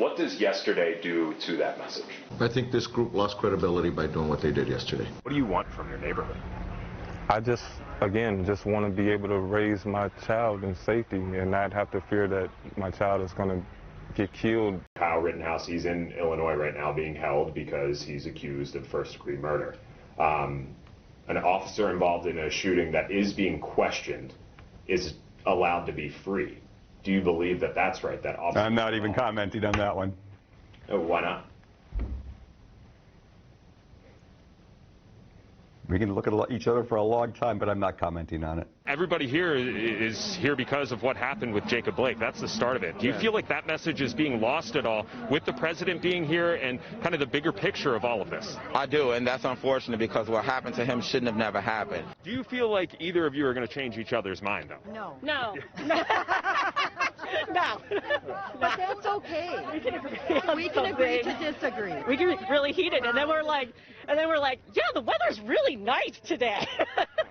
What does yesterday do to that message? I think this group lost credibility by doing what they did yesterday. What do you want from your neighborhood? I just want to be able to raise my child in safety and not have to fear that my child is going to get killed. Kyle Rittenhouse, he's in Illinois right now being held because he's accused of first-degree murder. An officer involved in a shooting that is being questioned is allowed to be free. Do you believe that that's right? That officer? I'm not even commenting on that one. Oh, why not? We can look at each other for a long time, but I'm not commenting on it. Everybody here is here because of what happened with Jacob Blake. That's the start of it. Do you feel like that message is being lost at all with the president being here and kind of the bigger picture of all of this? I do, and that's unfortunate because what happened to him shouldn't have never happened. Do you feel like either of you are going to change each other's mind, though? No. No. No. But that's okay. We can agree to disagree. We get really heated, and then we're like, yeah, the weather's really nice today.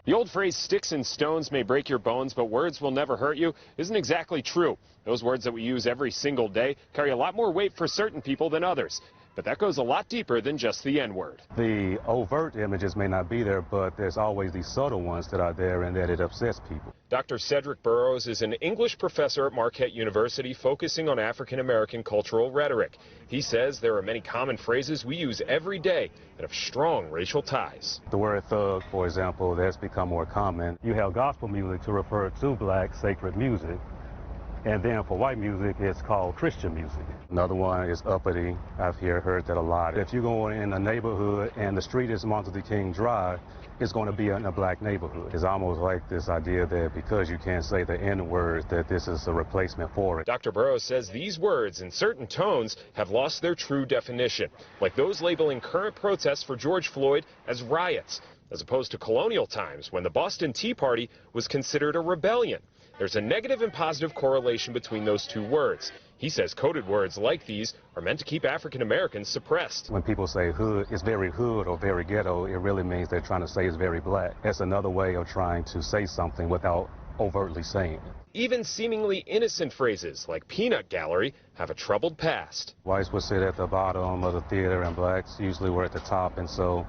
The old phrase, sticks and stones may break your bones, but words will never hurt you, isn't exactly true. Those words that we use every single day carry a lot more weight for certain people than others. But that goes a lot deeper than just the N-word. The overt images may not be there, but there's always these subtle ones that are there and that it upsets people. Dr. Cedric Burrows is an English professor at Marquette University focusing on African-American cultural rhetoric. He says there are many common phrases we use every day that have strong racial ties. The word thug, for example, that's become more common. You have gospel music to refer to black sacred music. And then for white music, it's called Christian music. Another one is uppity. I've heard that a lot. If you go in a neighborhood and the street is Martin Luther King Drive, it's going to be in a black neighborhood. It's almost like this idea that because you can't say the N-word, that this is a replacement for it. Dr. Burrows says these words in certain tones have lost their true definition, like those labeling current protests for George Floyd as riots, as opposed to colonial times when the Boston Tea Party was considered a rebellion. There's a negative and positive correlation between those two words. He says coded words like these are meant to keep African Americans suppressed. When people say hood, it's very hood or very ghetto, it really means they're trying to say it's very black. That's another way of trying to say something without overtly saying it. Even seemingly innocent phrases like peanut gallery have a troubled past. Whites would sit at the bottom of the theater and blacks usually were at the top, and so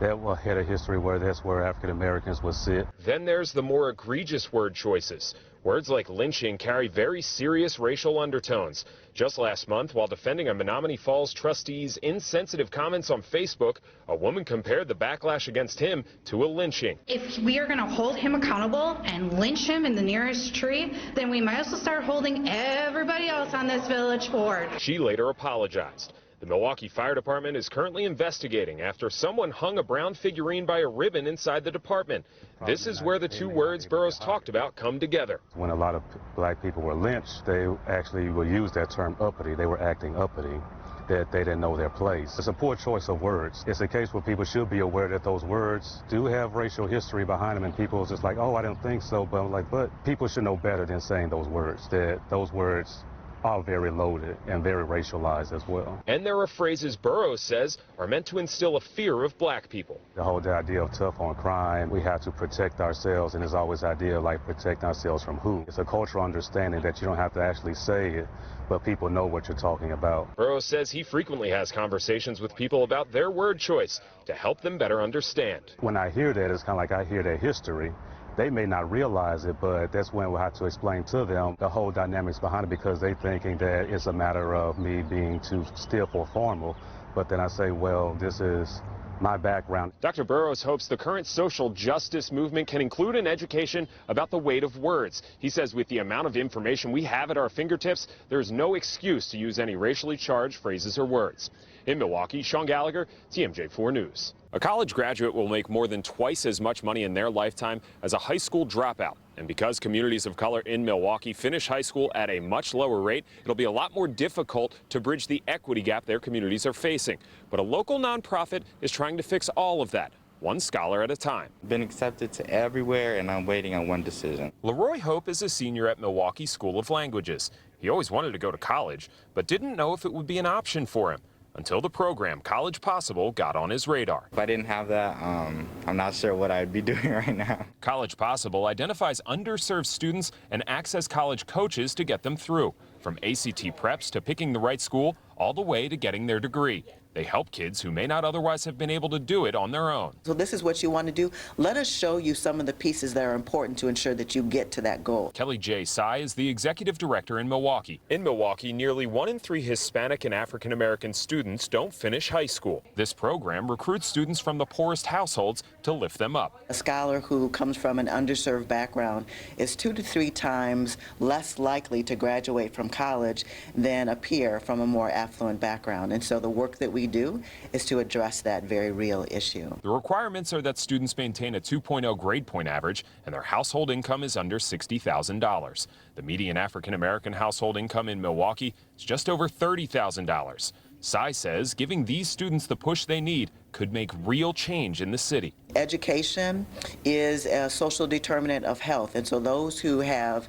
that had a history where that's where African Americans would sit. Then there's the more egregious word choices. Words like lynching carry very serious racial undertones. Just last month, while defending a Menominee Falls trustee's insensitive comments on Facebook, a woman compared the backlash against him to a lynching. If we are going to hold him accountable and lynch him in the nearest tree, then we might as well start holding everybody else on this village board. She later apologized. The Milwaukee Fire Department is currently investigating after someone hung a brown figurine by a ribbon inside the department. This is where the two words Burrows talked about come together. When a lot of black people were lynched, they actually would use that term uppity. They were acting uppity, that they didn't know their place. It's a poor choice of words. It's a case where people should be aware that those words do have racial history behind them, and people are just like, oh, I don't think so. But I'm like, but people should know better than saying those words, that those words are very loaded and very racialized as well. And there are phrases Burrows says are meant to instill a fear of black people. The whole idea of tough on crime, we have to protect ourselves, and there's always the idea like protect ourselves from who? It's a cultural understanding that you don't have to actually say it, but people know what you're talking about. Burrows says he frequently has conversations with people about their word choice to help them better understand. When I hear that, it's kind of like I hear their history. They may not realize it, but that's when we'll have to explain to them the whole dynamics behind it, because they're thinking that it's a matter of me being too stiff or formal. But then I say, well, this is my background. Dr. Burrows hopes the current social justice movement can include an education about the weight of words. He says with the amount of information we have at our fingertips, there is no excuse to use any racially charged phrases or words. In Milwaukee, Shaun Gallagher, TMJ4 News. A college graduate will make more than twice as much money in their lifetime as a high school dropout. And because communities of color in Milwaukee finish high school at a much lower rate, it'll be a lot more difficult to bridge the equity gap their communities are facing. But a local nonprofit is trying to fix all of that, one scholar at a time. Been accepted to everywhere, and I'm waiting on one decision. Leroy Hope is a senior at Milwaukee School of Languages. He always wanted to go to college, but didn't know if it would be an option for him until the program College Possible got on his radar. If I didn't have that, I'm not sure what I'd be doing right now. College Possible identifies underserved students and access college coaches to get them through. From ACT preps to picking the right school, all the way to getting their degree. They help kids who may not otherwise have been able to do it on their own. So this is what you want to do. Let us show you some of the pieces that are important to ensure that you get to that goal. Kelly J. Tsai is the executive director in Milwaukee. In Milwaukee, nearly 1 in 3 Hispanic and African American students don't finish high school. This program recruits students from the poorest households to lift them up. A scholar who comes from an underserved background is 2 to 3 times less likely to graduate from college than a peer from a more affluent background. And so the work that we do is to address that very real issue. The requirements are that students maintain a 2.0 grade point average and their household income is under $60,000. The median African American household income in Milwaukee is just over $30,000. Tsai says giving these students the push they need could make real change in the city. Education is a social determinant of health, and so those who have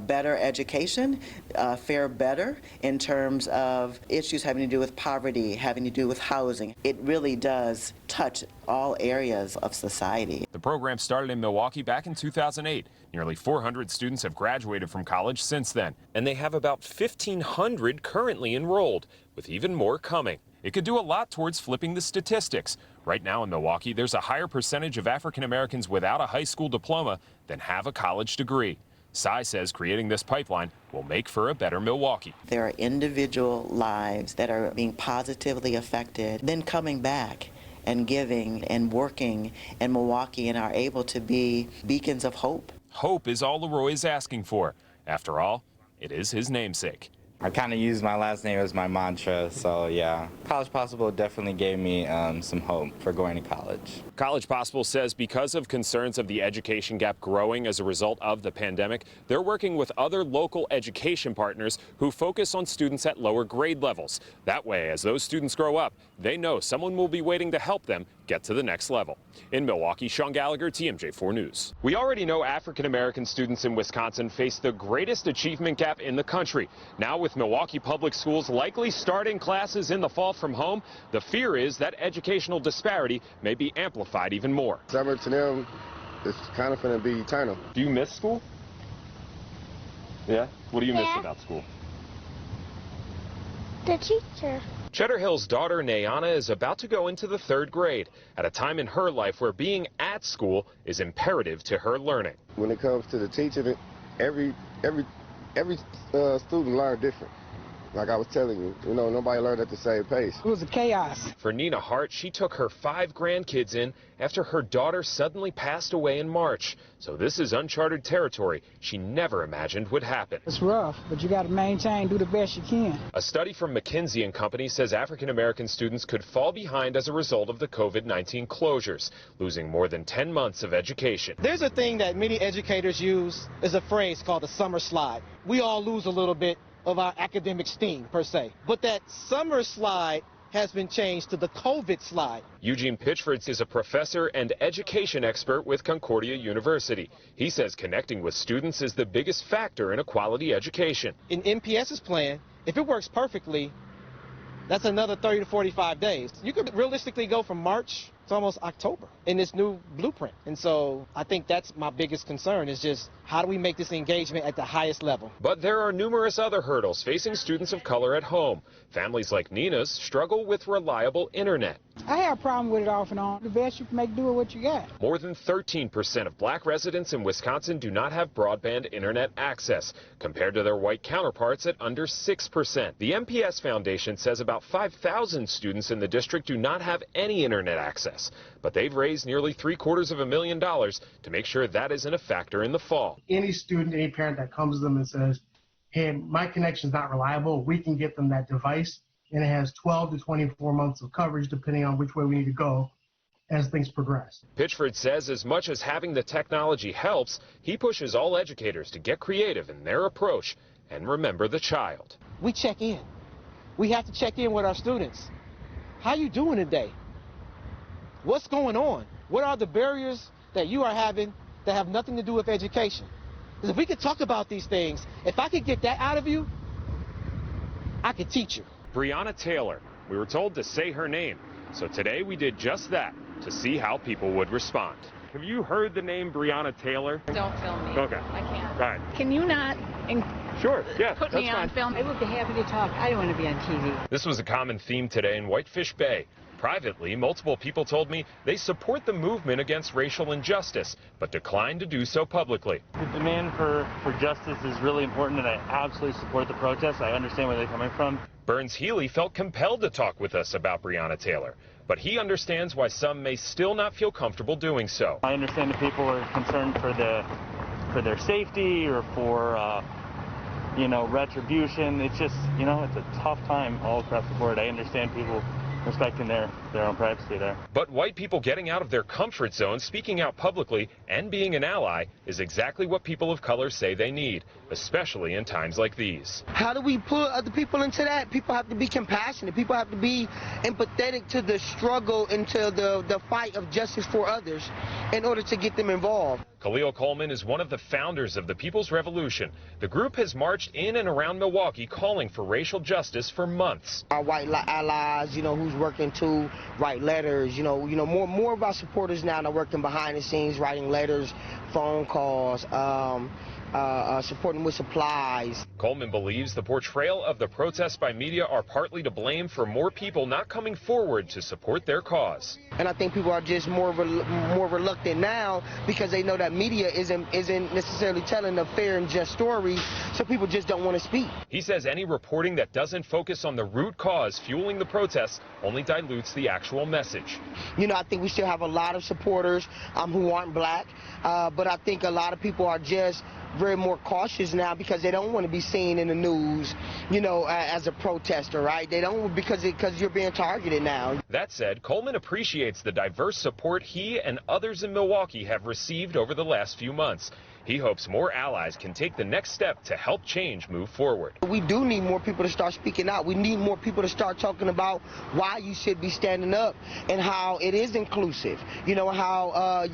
better education fare better in terms of issues having to do with poverty, having to do with housing. It really does touch all areas of society. The program started in Milwaukee back in 2008. Nearly 400 students have graduated from college since then, and they have about 1,500 currently enrolled, with even more coming. It could do a lot towards flipping the statistics. Right now in Milwaukee, there's a higher percentage of African Americans without a high school diploma than have a college degree. Tsai says creating this pipeline will make for a better Milwaukee. There are individual lives that are being positively affected, then coming back and giving and working in Milwaukee and are able to be beacons of hope. Hope is all Leroy is asking for. After all, it is his namesake. I kind of use my last name as my mantra, so yeah. College Possible definitely gave me some hope for going to college. College Possible says because of concerns of the education gap growing as a result of the pandemic, they're working with other local education partners who focus on students at lower grade levels. That way, as those students grow up, they know someone will be waiting to help them get to the next level. In Milwaukee, Shaun Gallagher, TMJ4 News. We already know African American students in Wisconsin face the greatest achievement gap in the country. Now with Milwaukee public schools likely starting classes in the fall from home, the fear is that educational disparity may be amplified even more. Summer to them, it's kind of going to be eternal. Do you miss school? Yeah? What do you miss about school? The teacher. Cheddar Hill's daughter, Nayana, is about to go into the 3rd grade at a time in her life where being at school is imperative to her learning. When it comes to the teaching, every student learns different. Like I was telling you, nobody learned at the same pace. It was a chaos. For Nina Hart, she took her 5 grandkids in after her daughter suddenly passed away in March. So this is uncharted territory she never imagined would happen. It's rough, but you got to maintain, do the best you can. A study from McKinsey & Company says African American students could fall behind as a result of the COVID-19 closures, losing more than 10 months of education. There's a thing that many educators use is a phrase called the summer slide. We all lose a little bit of our academic steam, per se. But that summer slide has been changed to the COVID slide. Eugene Pitchford is a professor and education expert with Concordia University. He says connecting with students is the biggest factor in a quality education. In MPS's plan, if it works perfectly, that's another 30 to 45 days. You could realistically go from March to almost October in this new blueprint. And so I think that's my biggest concern is just how do we make this engagement at the highest level? But there are numerous other hurdles facing students of color at home. Families like Nina's struggle with reliable internet. I have a problem with it off and on. The best you can make do with what you got. More than 13% of black residents in Wisconsin do not have broadband internet access, compared to their white counterparts at under 6%. The MPS Foundation says about 5,000 students in the district do not have any internet access, but they've raised nearly $750,000 to make sure that isn't a factor in the fall. Any student, any parent that comes to them and says, hey, my connection's not reliable, we can get them that device, and it has 12 to 24 months of coverage depending on which way we need to go as things progress. Pitchford says as much as having the technology helps, he pushes all educators to get creative in their approach and remember the child. We check in. We have to check in with our students. How you doing today? What's going on? What are the barriers that you are having that have nothing to do with education? Because if we could talk about these things, if I could get that out of you, I could teach you. Breonna Taylor, we were told to say her name, so today we did just that to see how people would respond. Have you heard the name Breonna Taylor? Don't film me. Okay. I can't. All right. Can you not Sure, yeah, Put me on film. I would be happy to talk. I don't want to be on TV. This was a common theme today in Whitefish Bay. Privately, multiple people told me they support the movement against racial injustice, but declined to do so publicly. The demand for justice is really important, and I absolutely support the protests. I understand where they're coming from. Burns Healy felt compelled to talk with us about Breonna Taylor, but he understands why some may still not feel comfortable doing so. I understand that people are concerned for their safety or for retribution. It's just, it's a tough time all across the board. I understand people respecting their own privacy there. But white people getting out of their comfort zone, speaking out publicly, and being an ally is exactly what people of color say they need, especially in times like these. How do we put other people into that? People have to be compassionate. People have to be empathetic to the struggle and to the fight of justice for others in order to get them involved. Khalil Coleman is one of the founders of the People's Revolution. The group has marched in and around Milwaukee calling for racial justice for months. Our white allies, who's working to write letters, more of our supporters now are working behind the scenes, writing letters, phone calls, supporting with supplies. Coleman believes the portrayal of the protests by media are partly to blame for more people not coming forward to support their cause. And I think people are just more reluctant now because they know that media isn't necessarily telling a fair and just story, so people just don't want to speak. He says any reporting that doesn't focus on the root cause fueling the protests only dilutes the actual message. I think we still have a lot of supporters who aren't black, but I think a lot of people are just very more cautious now because they don't want to be seen in the news, as a protester, right? They don't because you're being targeted now. That said, Coleman appreciates the diverse support he and others in Milwaukee have received over the last few months. He hopes more allies can take the next step to help change move forward. We do need more people to start speaking out. We need more people to start talking about why you should be standing up and how it is inclusive. How,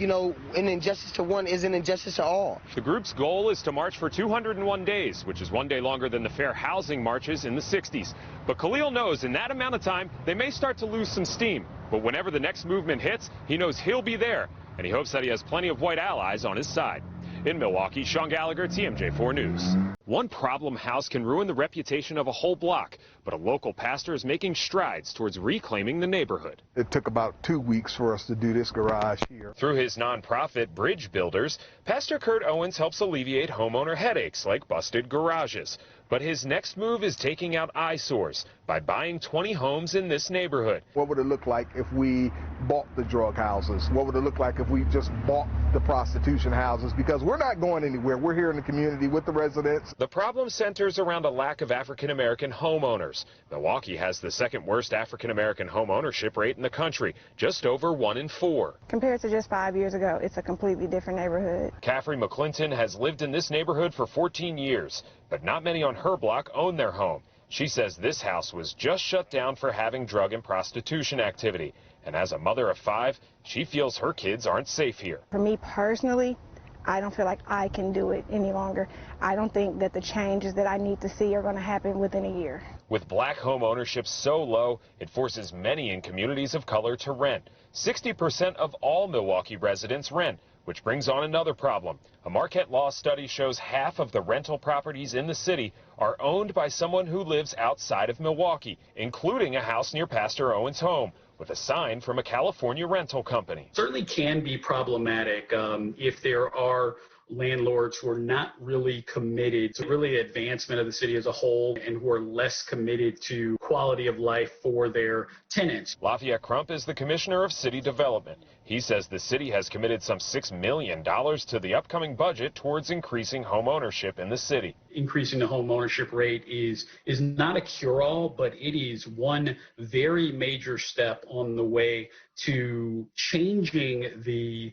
an injustice to one is an injustice to all. The group's goal is to march for 201 days, which is one day longer than the fair housing marches in the 60s. But Khalil knows in that amount of time, they may start to lose some steam. But whenever the next movement hits, he knows he'll be there. And he hopes that he has plenty of white allies on his side. In Milwaukee, Shaun Gallagher, TMJ4 News. One problem house can ruin the reputation of a whole block, but a local pastor is making strides towards reclaiming the neighborhood. It took about 2 weeks for us to do this garage here. Through his nonprofit, Bridge Builders, Pastor Kurt Owens helps alleviate homeowner headaches like busted garages. But his next move is taking out eyesores by buying 20 homes in this neighborhood. What would it look like if we bought the drug houses? What would it look like if we just bought the prostitution houses? Because we're not going anywhere. We're here in the community with the residents. The problem centers around a lack of African-American homeowners. Milwaukee has the second worst African-American home ownership rate in the country, just over 1 in 4. Compared to just 5 years ago, it's a completely different neighborhood. Caffrey McClinton has lived in this neighborhood for 14 years, but not many on her block own their home. She says this house was just shut down for having drug and prostitution activity. And as a mother of 5, she feels her kids aren't safe here. For me personally, I don't feel like I can do it any longer. I don't think that the changes that I need to see are going to happen within a year. With black home ownership so low, it forces many in communities of color to rent. 60% of all Milwaukee residents rent, which brings on another problem. A Marquette Law study shows half of the rental properties in the city are owned by someone who lives outside of Milwaukee, including a house near Pastor Owens' home, with a sign from a California rental company. Certainly can be problematic if there are landlords who are not really committed to really advancement of the city as a whole and who are less committed to quality of life for their tenants. Lafayette Crump is the Commissioner of City Development. He says the city has committed some $6 million to the upcoming budget towards increasing home ownership in the city. Increasing the home ownership rate is not a cure-all, but it is one very major step on the way to changing the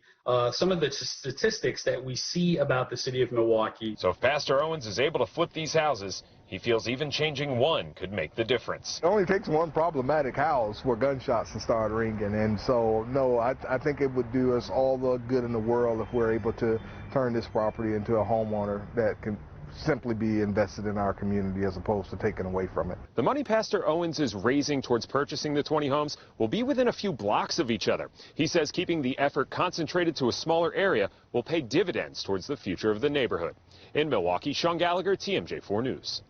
some of the statistics that we see about the city of Milwaukee. So if Pastor Owens is able to flip these houses, he feels even changing one could make the difference. It only takes one problematic house for gunshots to start ringing, and so no, I think it would do us all the good in the world if we're able to turn this property into a homeowner that can simply be invested in our community as opposed to taken away from it. The money Pastor Owens is raising towards purchasing the 20 homes will be within a few blocks of each other. He says keeping the effort concentrated to a smaller area will pay dividends towards the future of the neighborhood. In Milwaukee, Shaun Gallagher, TMJ4 News.